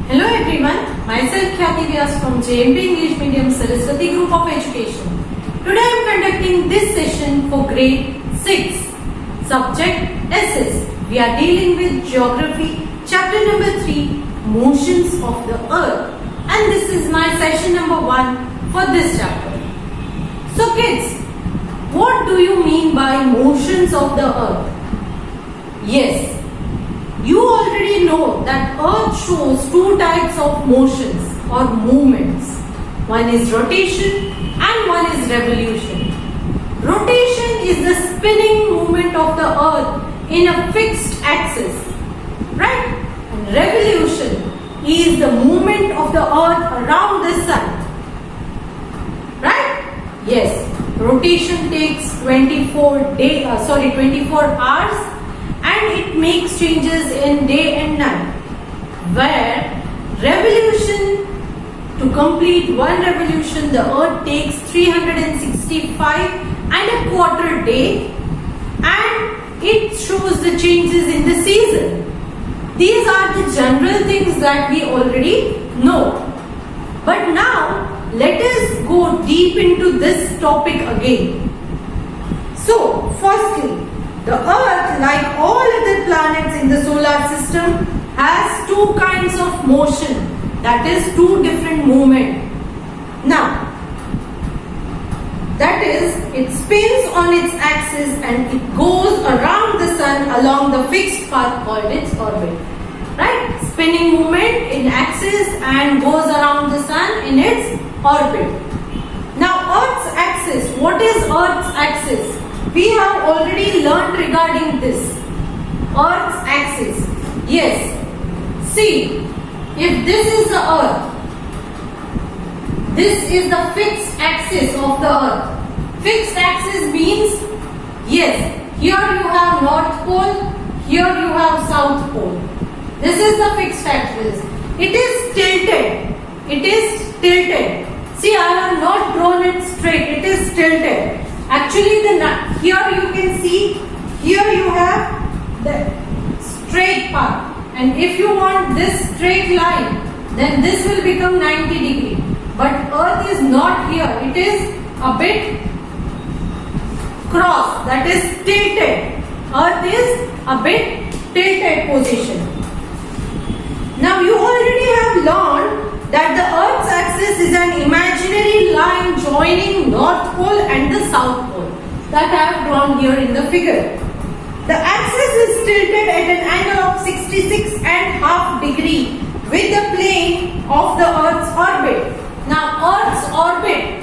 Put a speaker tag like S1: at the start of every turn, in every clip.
S1: Hello everyone, myself Khyati Vyas from JMP English Medium Saraswati Group of Education. Today I am conducting this session for grade 6, subject SS. We are dealing with Geography, chapter number 3, Motions of the Earth, and this is my session number 1 for this chapter. So kids, what do you mean by motions of the Earth? Yes, you already know that Earth shows two types of motions or movements. One is rotation and one is revolution. Rotation is the spinning movement of the Earth in a fixed axis, right? And revolution is the movement of the Earth around the Sun, right? Yes, rotation takes 24 hours. And it makes changes in day and night, where revolution, to complete one revolution, the Earth takes 365 and a quarter day, and it shows the changes in the season. These are the general things that we already know. But now, let us go deep into this topic again. So, firstly, the Earth, like all other planets in the solar system, has two kinds of motion, that is, two different movements. Now, that is, it spins on its axis and it goes around the Sun along the fixed path called its orbit. Right? Spinning movement in axis and goes around the Sun in its orbit. Now, Earth's axis, what is Earth's axis? We have already learned regarding this. Earth's axis. Yes. See, if this is the Earth, this is the fixed axis of the Earth. Fixed axis means, yes, here you have North Pole, here you have South Pole. This is the fixed axis. It is tilted. It is tilted. See, I have not drawn it straight. It is tilted. Actually, here you can see, here you have the straight path, and if you want this straight line, then this will become 90 degree. But Earth is not here, it is a bit cross, that is tilted. Earth is a bit tilted position. Now you already have learned that the Earth's axis is an imaginary line joining North Pole and the South Pole that I have drawn here in the figure. The axis is tilted at an angle of 66.5 degree with the plane of the Earth's orbit. Now Earth's orbit,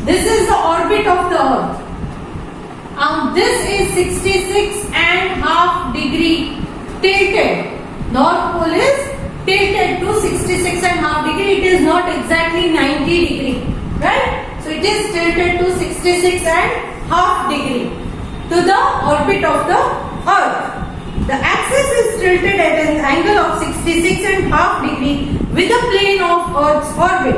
S1: this is the orbit of the Earth. This is 66.5 degree tilted. North Pole is tilted to 66.5 degree. It is not exactly 90 degree, right? So it is tilted to 66.5 degree to the orbit of the Earth. The axis is tilted at an angle of 66.5 degree with the plane of Earth's orbit.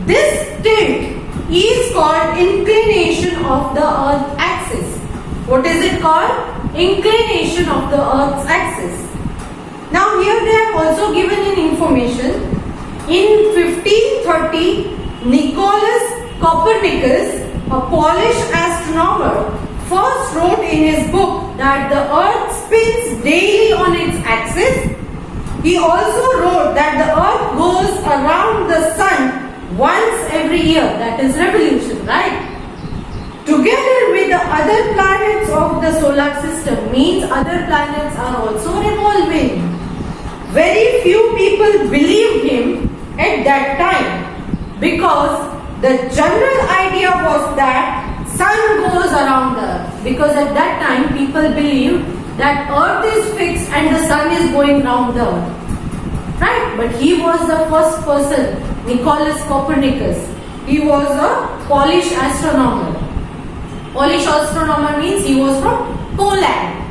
S1: This tilt is called inclination of the Earth axis. What is it called? Inclination of the Earth's axis. Now here they have also given in information. In 1530, Nicolaus Copernicus, a Polish astronomer, first wrote in his book that the Earth spins daily on its axis. He also wrote that the Earth goes around the Sun once every year, that is revolution, right? Together with the other planets of the solar system, means other planets are also revolving. Very few people believed him at that time because the general idea was that Sun goes around the Earth, because at that time people believed that Earth is fixed and the Sun is going round the Earth, right? But he was the first person, Nicolaus Copernicus. He was a Polish astronomer. Polish astronomer means he was from Poland.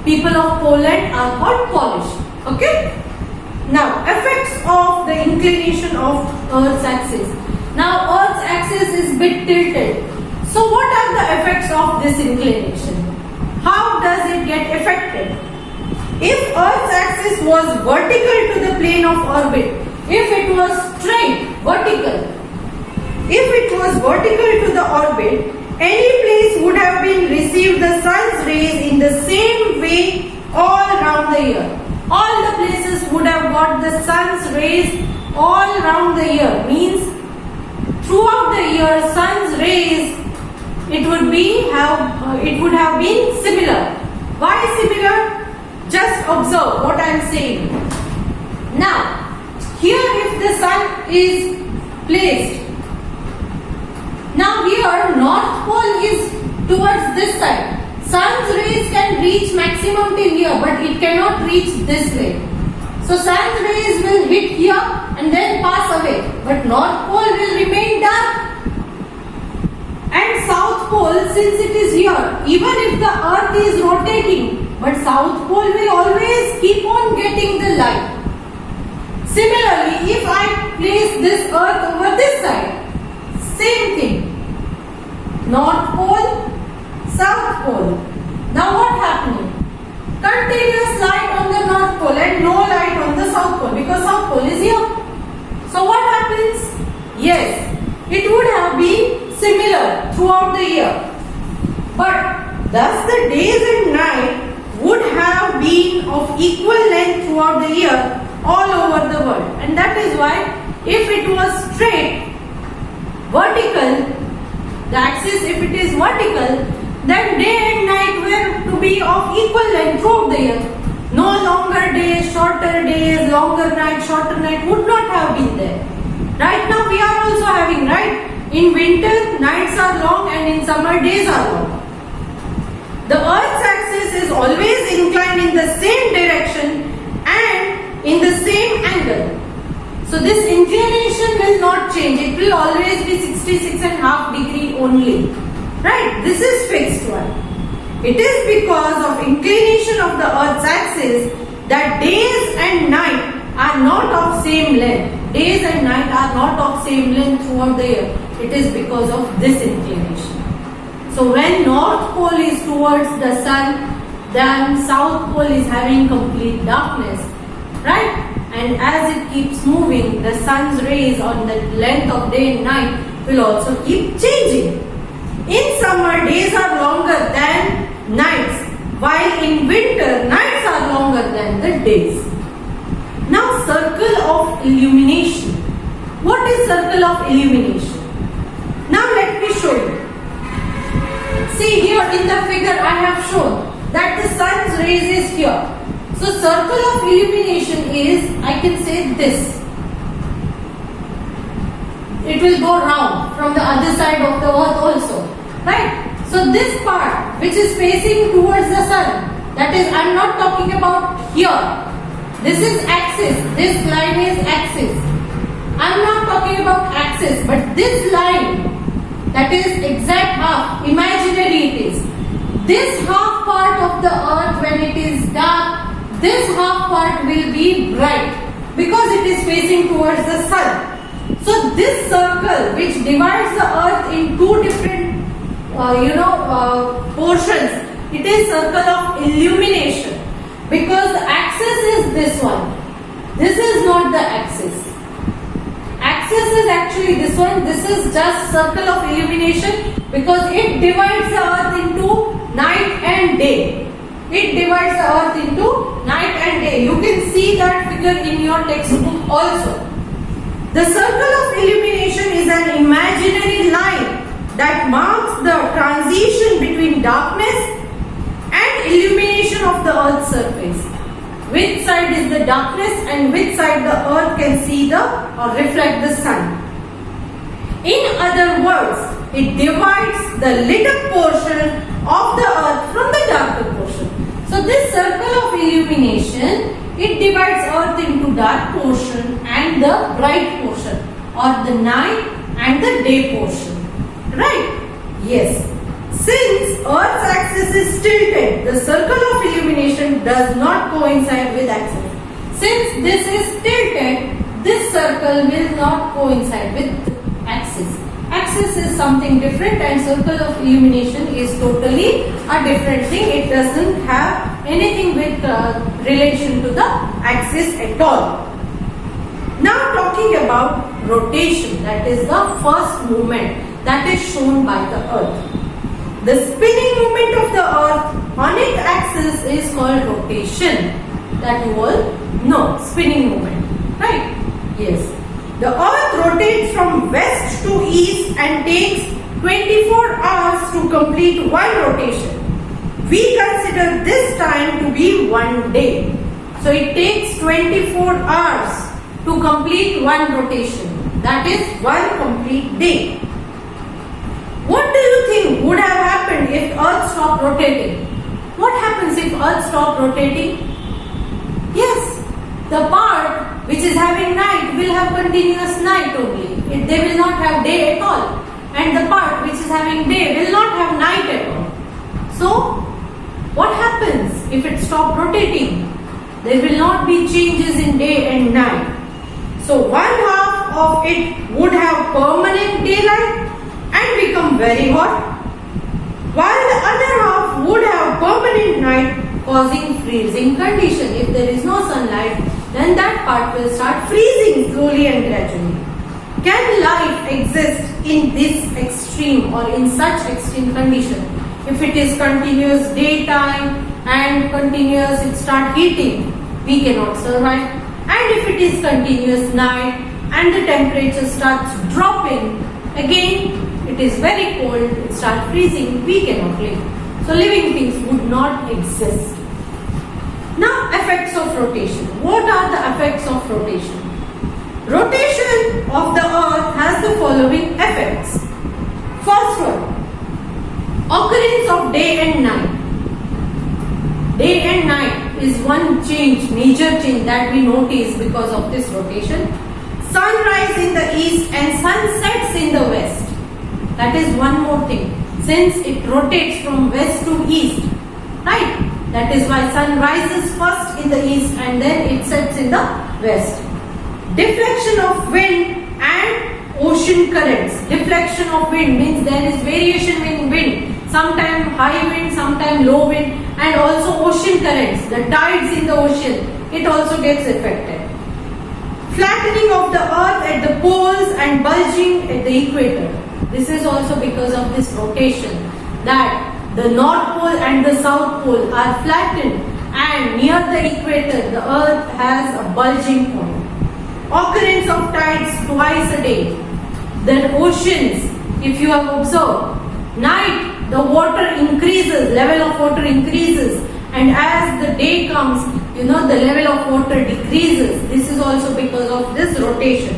S1: People of Poland are called Polish. Okay? Now, effects of the inclination of Earth's axis. Now, Earth's axis is bit tilted. So, what are the effects of this inclination? How does it get affected? If Earth's axis was vertical to the plane of orbit, if it was straight, vertical, if it was vertical to the orbit, any place would have been received the sun's rays in the same way all round the year. All the places would have got the sun's rays all round the year. Means throughout the year, sun's rays it would have been similar. Why similar? Just observe what I am saying. Now, here if the sun is placed, now here North Pole is towards this side. Sun's rays can reach maximum till here, but it cannot reach this way. So sun's rays will hit here and then pass away, but North Pole will remain dark. And South Pole, since it is here, even if the Earth is rotating, but South Pole will always keep on getting the light. Similarly, if I place this Earth over this side, same thing. North Pole, South Pole. Now what happening? Continuous light on the North Pole and no light on the South Pole, because South Pole is here. So what happens? Yes, it would have been similar throughout the year. But thus the days and night would have been of equal length throughout the year all over the world. And that is why if it was straight, vertical, the axis if it is vertical, then day and night were to be of equal length throughout the year. No longer days, shorter days, longer night, shorter night would not have been there. Right now we are also having, right? In winter, nights are long and in summer, days are long. The Earth's axis is always inclined in the same direction and in the same angle. So this inclination will not change. It will always be 66.5 degree only. Right? This is fixed one. It is because of inclination of the Earth's axis that days and night are not of same length. Days and night are not of same length throughout the year. It is because of this inclination. So when North Pole is towards the sun, then South Pole is having complete darkness, right? And as it keeps moving, the sun's rays on the length of day and night will also keep changing. In summer, days are longer than nights, while in winter, nights are longer than the days. Now, circle of illumination. What is circle of illumination? Now let me show you. See here in the figure I have shown that the sun's rays is here. So circle of illumination is, I can say this. It will go round from the other side of the earth also. Right? So this part which is facing towards the sun, that is, I am not talking about here. This is axis. This line is axis. I am not talking about axis, but this line, that is exact half, imaginary it is. This half part of the earth, when it is dark, this half part will be bright because it is facing towards the sun. So this circle which divides the earth in two different portions, it is circle of illumination, because the axis is this one. This is not the axis. Axis is actually this one. This is just circle of illumination because it divides the earth into night and day. It divides the earth into night and day. You can see that figure in your textbook also. The circle of illumination is an imaginary line that marks the transition between darkness and illumination of the earth's surface. Which side is the darkness and which side the earth can see or reflect the sun. In other words, it divides the lit up portion of the earth from the darker portion. So this circle of illumination, it divides earth into dark portion and the bright portion, or the night and the day portion. Right? Yes. Since Earth's axis is tilted, the circle of illumination does not coincide with axis. Since this is tilted, this circle will not coincide with axis. Axis is something different and circle of illumination is totally a different thing. It doesn't have anything with relation to the axis at all. Now talking about rotation, that is the first movement that is shown by the earth. The spinning movement of the earth on its axis is called rotation. That you all know, spinning movement, right? Yes. The earth rotates from west to east and takes 24 hours to complete one rotation. We consider this time to be 1 day. So it takes 24 hours to complete one rotation. That is one complete day. What do you think would have happened if earth stopped rotating? What happens if earth stopped rotating? Yes, the part which is having night will have continuous night only. They will not have day at all. And the part which is having day will not have night at all. So, what happens if it stops rotating? There will not be changes in day and night. So, one half of it would have permanent daylight and become very hot, while the other half would have permanent night, causing freezing condition. If there is no sunlight, then that part will start freezing slowly and gradually. Can life exist in this extreme or in such extreme condition? If it is continuous daytime and continuous it start heating, we cannot survive. And if it is continuous night and the temperature starts dropping, again it is very cold, it starts freezing, we cannot live. So living things would not exist. Now effects of rotation. What are the effects of rotation? Rotation of the earth has the following effects. First one, occurrence of day and night. Day and night is one change, major change that we notice because of this rotation. Sunrise in the east and sunsets in the west. That is one more thing. Since it rotates from west to east, right? That is why sun rises first in the east and then it sets in the west. Deflection of wind and ocean currents. Deflection of wind means there is variation in wind. Sometimes high wind, sometimes low wind, and also ocean currents. The tides in the ocean, it also gets affected. Flattening of the earth at the poles and bulging at the equator. This is also because of this rotation, that the North Pole and the South Pole are flattened and near the equator the earth has a bulging point. Occurrence of tides twice a day. The oceans, if you have observed, night the water increases, level of water increases, and as the day comes, the level of water decreases. This is also because of this rotation.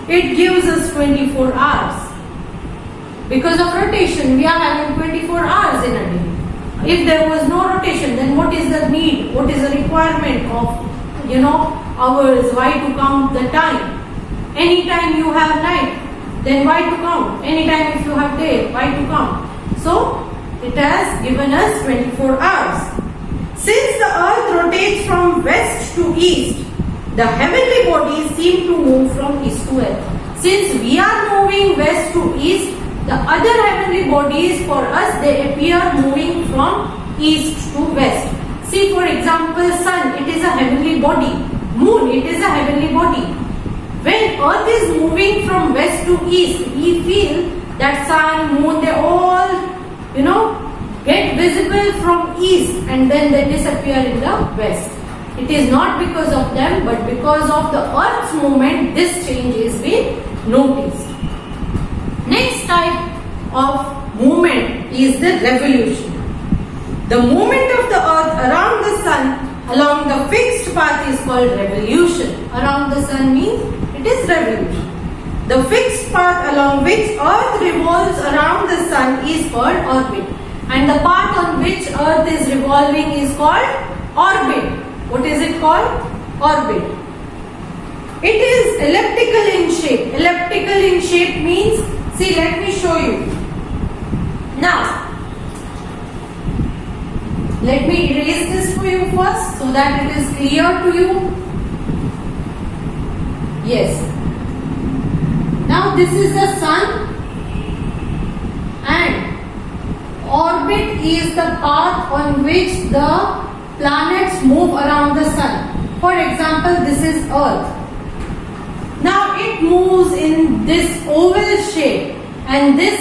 S1: It gives us 24 hours. Because of rotation, we are having 24 hours in a day. If there was no rotation, then what is the need? What is the requirement of, hours? Why to count the time? Anytime you have night, then why to count? Anytime if you have day, why to count? So, it has given us 24 hours. Since the earth rotates from west to east, the heavenly bodies seem to move from east to west. Since we are moving west to east, the other heavenly bodies for us, they appear moving from east to west. See, for example, sun, it is a heavenly body. Moon, it is a heavenly body. When earth is moving from west to east, we feel that sun, moon, they all, get visible from east and then they disappear in the west. It is not because of them, but because of the earth's movement, this change is being noticed. Next type of movement is the revolution. The movement of the earth around the sun along the fixed path is called revolution. Around the sun means it is revolution. The fixed path along which earth revolves around the sun is called orbit. And the path on which earth is revolving is called orbit. What is it called? Orbit. It is elliptical in shape. Elliptical in shape means, see, let me show you. Now, let me erase this for you first so that it is clear to you. Yes. Now this is the sun and orbit is the path on which the planets move around the sun. For example, this is Earth. Now it moves in this oval shape, and this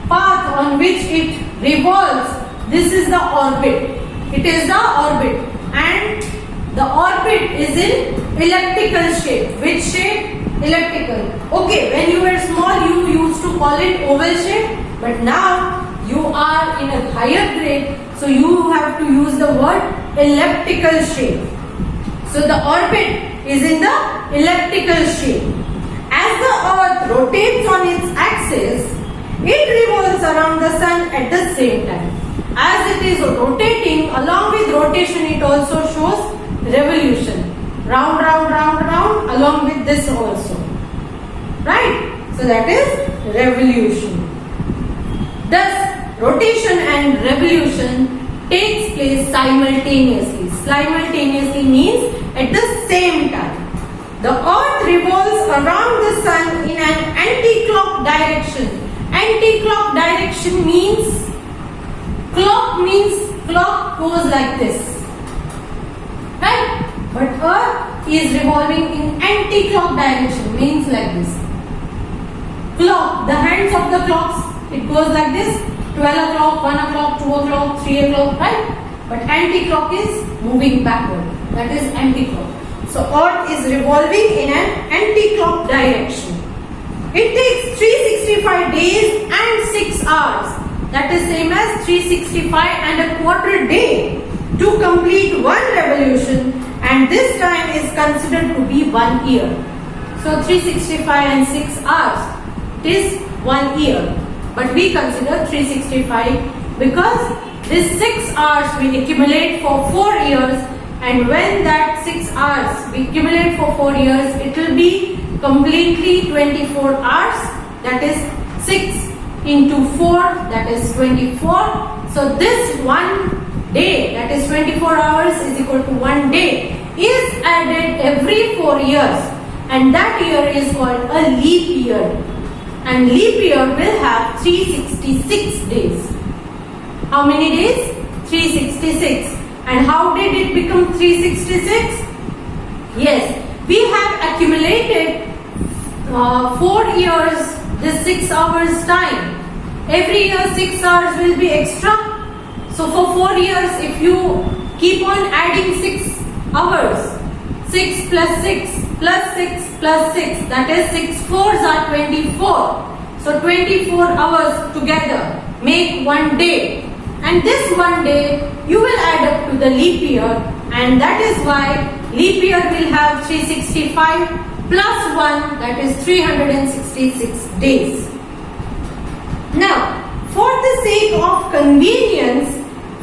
S1: path on which it revolves, this is the orbit. It is the orbit, and the orbit is in elliptical shape. Which shape? Elliptical. Okay, when you were small you used to call it oval shape, but now you are in a higher grade, so you have to use the word elliptical shape. So the orbit is in the elliptical shape. As the earth rotates on its axis, it revolves around the sun at the same time. As it is rotating, along with rotation it also shows revolution. Round, round, round, round, along with this also. Right? So that is revolution. Thus, rotation and revolution takes place simultaneously. Simultaneously means at the same time. The earth revolves around the sun in an anti-clock direction. Anti-clock direction means clock goes like this. Right? But earth is revolving in anti-clock direction, means like this. Clock, the hands of the clocks, it goes like this. 12 o'clock, 1 o'clock, 2 o'clock, 3 o'clock, right? But anti-clock is moving backward. That is anti-clock. So earth is revolving in an anti-clock direction. It takes 365 days and 6 hours. That is same as 365 and a quarter day to complete one revolution, and this time is considered to be 1 year. So 365 and 6 hours, it is 1 year. But we consider 365 because this 6 hours we accumulate for 4 years, and when that 6 hours we accumulate for 4 years, it will be completely 24 hours. That is 6 into 4, that is 24. So this one day, that is 24 hours is equal to 1 day, is added every 4 years, and that year is called a leap year. And leap year will have 366 days. How many days? 366. And how did it become 366? Yes, we have accumulated 4 years, this 6 hours time. Every year 6 hours will be extra. So for 4 years, if you keep on adding 6 hours, 6 plus 6 plus 6 plus 6, that is 6 4s are 24. So 24 hours together make 1 day. And this 1 day you will add up to the leap year, and that is why leap year will have 365 plus 1, that is 366 days. Now, for the sake of convenience,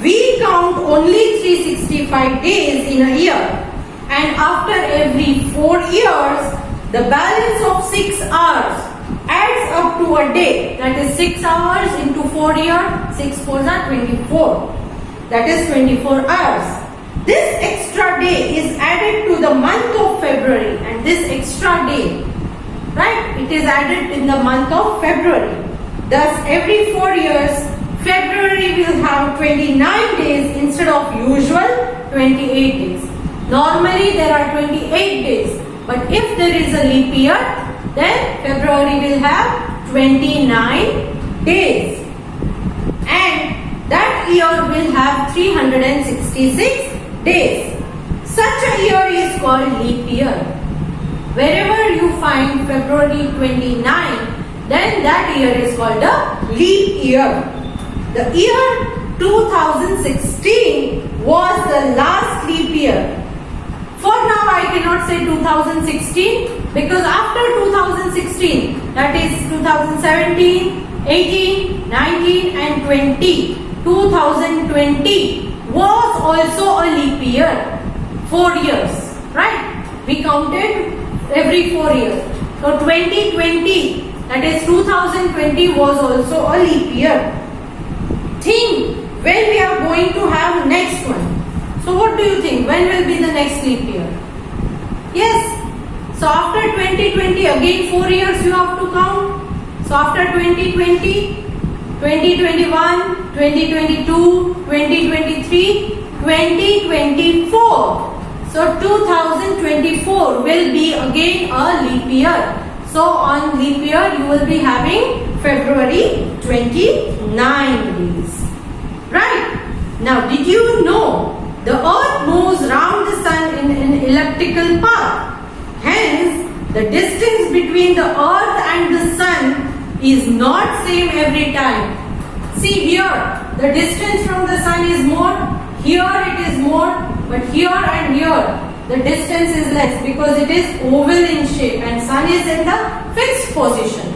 S1: we count only 365 days in a year, and after every 4 years, the balance of 6 hours adds up to a day. That is 6 hours into 4 years, 6 4s are 24. That is 24 hours. This extra day is added to the month of February, and this extra day, right, it is added in the month of February. Thus, every 4 years, February will have 29 days instead of usual 28 days. Normally, there are 28 days, but if there is a leap year, then February will have 29 days. And that year will have 366 days. Such a year is called leap year. Wherever you find February 29, then that year is called a leap year. The year 2016 was the last leap year. For now I cannot say 2016 because after 2016, that is 2017, 18, 19 and 20, 2020 was also a leap year. 4 years, right? We counted every 4 years. So 2020, that is 2020 was also a leap year. Think when we are going to have next one. So what do you think? When will be the next leap year? Yes. So after 2020, again 4 years you have to count. So after 2020, 2021, 2022, 2023, 2024. So 2024 will be again a leap year. So on leap year you will be having February 29 days. Right? Now did you know the earth moves round the sun in an elliptical path? Hence the distance between the earth and the sun is not same every time. See here, the distance from the sun is more, here it is more, but here and here the distance is less because it is oval in shape and sun is in the fixed position.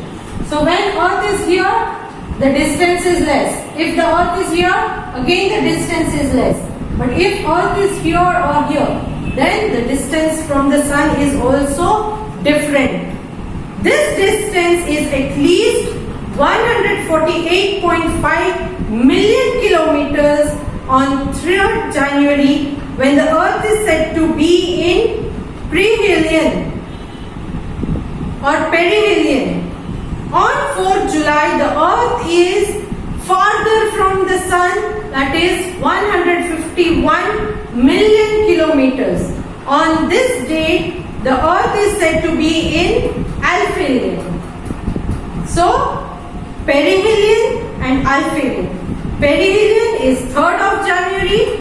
S1: So when earth is here, the distance is less. If the earth is here, again the distance is less. But if earth is here or here, then the distance from the sun is also different. This distance is at least 148.5 million kilometers on 3rd January when the earth is said to be in perihelion or perihelion. On 4th July the earth is farther from the sun, that is 151 million kilometers. On this date the earth is said to be in aphelion. So perihelion and aphelion. Perihelion is 3rd of January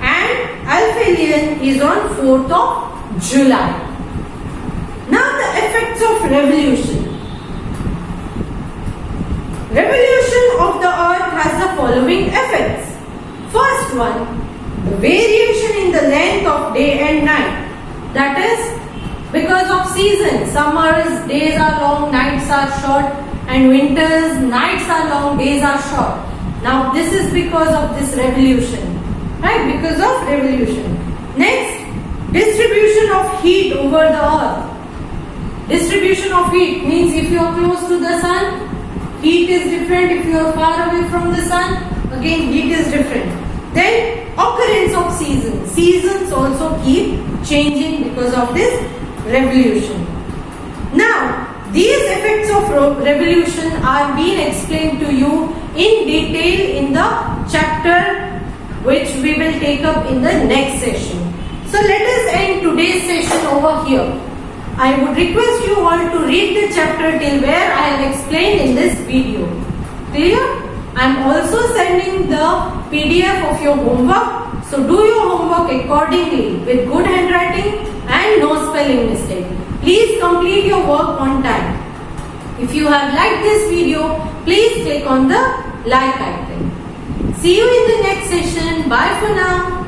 S1: and aphelion is on 4th of July. Now the effects of revolution. Revolution of the earth has the following effects. First one, the variation in the length of day and night. That is because of season. Summers days are long, nights are short, and winters nights are long, days are short. Now this is because of this revolution, right? Because of revolution. Next, distribution of heat over the earth. Distribution of heat means if you are close to the sun, heat is different. If you are far away from the sun, again heat is different. Then occurrence of seasons. Seasons also keep changing because of this revolution. Now, these effects of revolution are being explained to you in detail in the chapter which we will take up in the next session. So let us end today's session over here. I would request you all to read the chapter till where I have explained in this video. Clear? I am also sending the PDF of your homework. So do your homework accordingly with good handwriting and no spelling mistake. Please complete your work on time. If you have liked this video, please click on the like icon. See you in the next session. Bye for now.